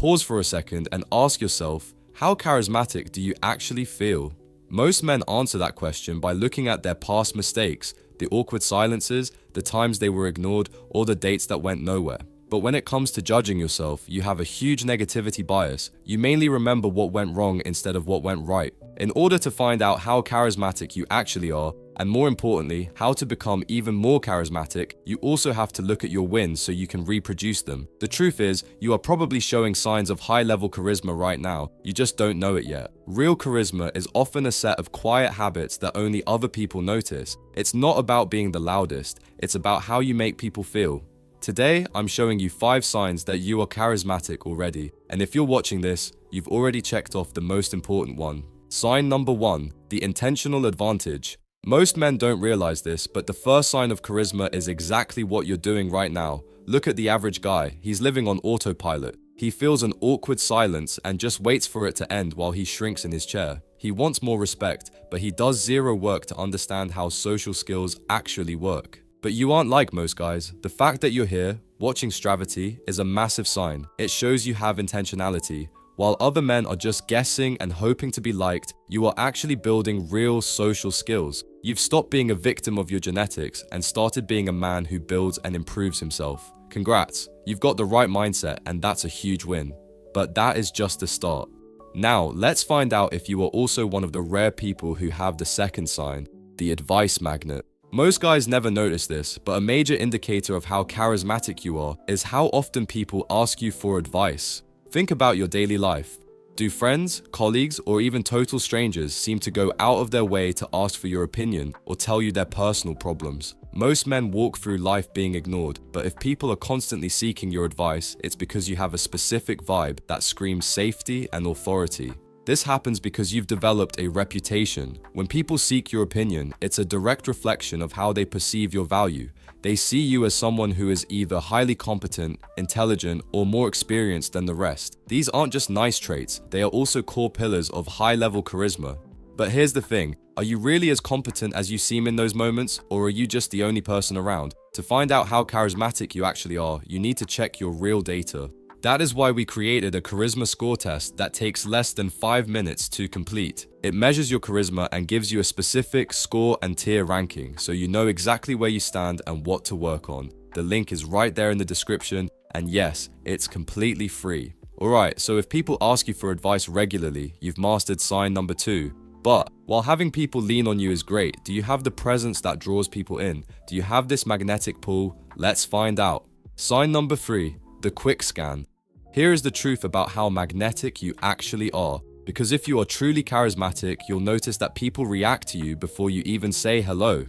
pause for a second and ask yourself, how charismatic do you actually feel? Most men answer that question by looking at their past mistakes, the awkward silences, the times they were ignored, or the dates that went nowhere. But when it comes to judging yourself, you have a huge negativity bias. You mainly remember what went wrong instead of what went right. In order to find out how charismatic you actually are, and more importantly, how to become even more charismatic, you also have to look at your wins so you can reproduce them. The truth is, you are probably showing signs of high-level charisma right now, you just don't know it yet. Real charisma is often a set of quiet habits that only other people notice. It's not about being the loudest, it's about how you make people feel. Today, I'm showing you 5 signs that you are charismatic already, and if you're watching this, you've already checked off the most important one. Sign number 1, the intentional advantage. Most men don't realize this, but the first sign of charisma is exactly what you're doing right now. Look at the average guy, he's living on autopilot. He feels an awkward silence and just waits for it to end while he shrinks in his chair. He wants more respect, but he does zero work to understand how social skills actually work. But you aren't like most guys. The fact that you're here, watching Stravity, is a massive sign. It shows you have intentionality. While other men are just guessing and hoping to be liked, you are actually building real social skills. You've stopped being a victim of your genetics and started being a man who builds and improves himself. Congrats, you've got the right mindset and that's a huge win. But that is just the start. Now, let's find out if you are also one of the rare people who have the second sign, the advice magnet. Most guys never notice this, but a major indicator of how charismatic you are is how often people ask you for advice. Think about your daily life. Do friends, colleagues, or even total strangers seem to go out of their way to ask for your opinion or tell you their personal problems? Most men walk through life being ignored, but if people are constantly seeking your advice, it's because you have a specific vibe that screams safety and authority. This happens because you've developed a reputation. When people seek your opinion, it's a direct reflection of how they perceive your value. They see you as someone who is either highly competent, intelligent, or more experienced than the rest. These aren't just nice traits, they are also core pillars of high-level charisma. But here's the thing, are you really as competent as you seem in those moments, or are you just the only person around? To find out how charismatic you actually are, you need to check your real data. That is why we created a charisma score test that takes less than 5 minutes to complete. It measures your charisma and gives you a specific score and tier ranking, so you know exactly where you stand and what to work on. The link is right there in the description, and yes, it's completely free. Alright, so if people ask you for advice regularly, you've mastered sign number 2. But while having people lean on you is great, do you have the presence that draws people in? Do you have this magnetic pull? Let's find out. Sign number 3, the quick scan. Here is the truth about how magnetic you actually are. Because if you are truly charismatic, you'll notice that people react to you before you even say hello.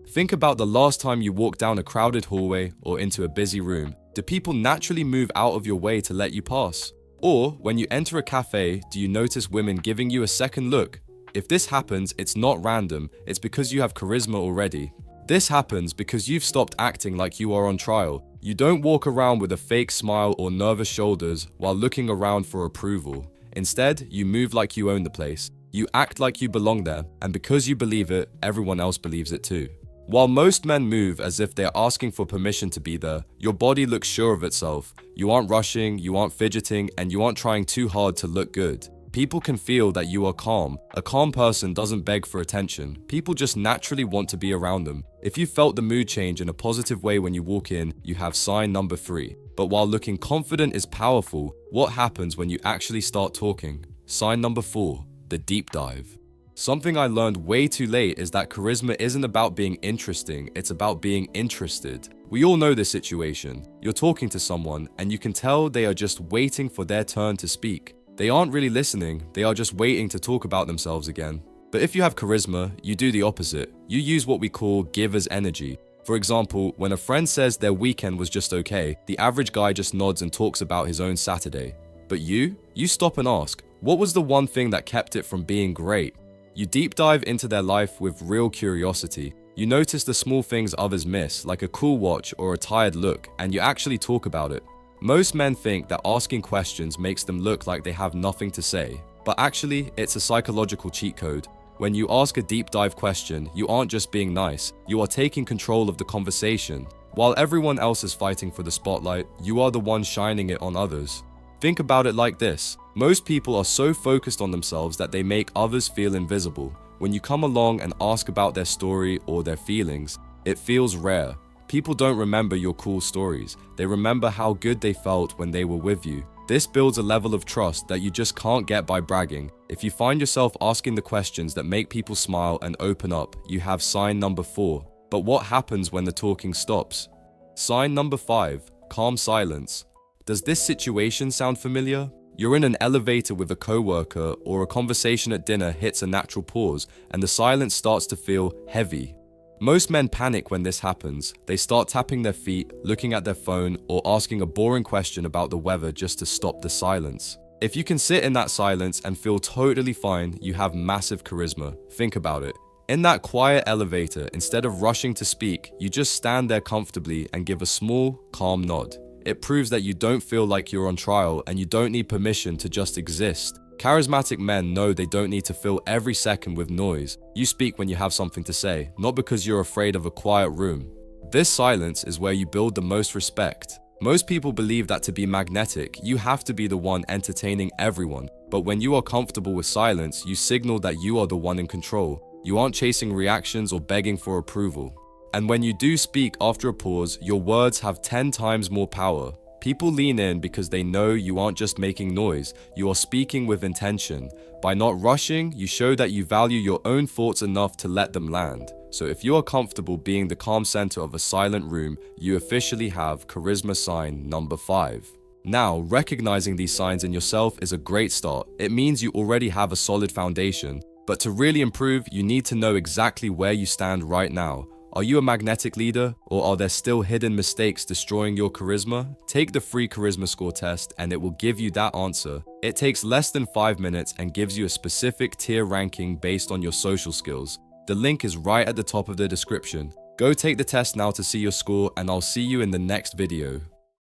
Think about the last time you walked down a crowded hallway or into a busy room. Do people naturally move out of your way to let you pass? Or when you enter a cafe, do you notice women giving you a second look? If this happens, it's not random, it's because you have charisma already. This happens because you've stopped acting like you are on trial. You don't walk around with a fake smile or nervous shoulders while looking around for approval. Instead, you move like you own the place. You act like you belong there, and because you believe it, everyone else believes it too. While most men move as if they're asking for permission to be there, your body looks sure of itself. You aren't rushing, you aren't fidgeting, and you aren't trying too hard to look good. People can feel that you are calm. A calm person doesn't beg for attention. People just naturally want to be around them. If you felt the mood change in a positive way when you walk in, you have sign number 3. But while looking confident is powerful, what happens when you actually start talking? Sign number 4, the deep dive. Something I learned way too late is that charisma isn't about being interesting, it's about being interested. We all know this situation. You're talking to someone and you can tell they are just waiting for their turn to speak. They aren't really listening, they are just waiting to talk about themselves again. But if you have charisma, you do the opposite. You use what we call giver's energy. For example, when a friend says their weekend was just okay, the average guy just nods and talks about his own Saturday. But you stop and ask, what was the one thing that kept it from being great? You deep dive into their life with real curiosity. You notice the small things others miss, like a cool watch or a tired look, and you actually talk about it. Most men think that asking questions makes them look like they have nothing to say, but actually, it's a psychological cheat code. When you ask a deep dive question, you aren't just being nice, you are taking control of the conversation. While everyone else is fighting for the spotlight, you are the one shining it on others. Think about it like this. Most people are so focused on themselves that they make others feel invisible. When you come along and ask about their story or their feelings, it feels rare. People don't remember your cool stories. They remember how good they felt when they were with you. This builds a level of trust that you just can't get by bragging. If you find yourself asking the questions that make people smile and open up, you have sign number 4. But what happens when the talking stops? Sign number 5, calm silence. Does this situation sound familiar? You're in an elevator with a coworker, or a conversation at dinner hits a natural pause and the silence starts to feel heavy. Most men panic when this happens. They start tapping their feet, looking at their phone, or asking a boring question about the weather just to stop the silence. If you can sit in that silence and feel totally fine, you have massive charisma. Think about it. In that quiet elevator, instead of rushing to speak, you just stand there comfortably and give a small, calm nod. It proves that you don't feel like you're on trial and you don't need permission to just exist. Charismatic men know they don't need to fill every second with noise. You speak when you have something to say, not because you're afraid of a quiet room. This silence is where you build the most respect. Most people believe that to be magnetic, you have to be the one entertaining everyone. But when you are comfortable with silence, you signal that you are the one in control. You aren't chasing reactions or begging for approval. And when you do speak after a pause, your words have 10 times more power. People lean in because they know you aren't just making noise, you are speaking with intention. By not rushing, you show that you value your own thoughts enough to let them land. So if you are comfortable being the calm center of a silent room, you officially have charisma sign number 5. Now, recognizing these signs in yourself is a great start. It means you already have a solid foundation. But to really improve, you need to know exactly where you stand right now. Are you a magnetic leader, or are there still hidden mistakes destroying your charisma? Take the free charisma score test and it will give you that answer. It takes less than 5 minutes and gives you a specific tier ranking based on your social skills. The link is right at the top of the description. Go take the test now to see your score, and I'll see you in the next video.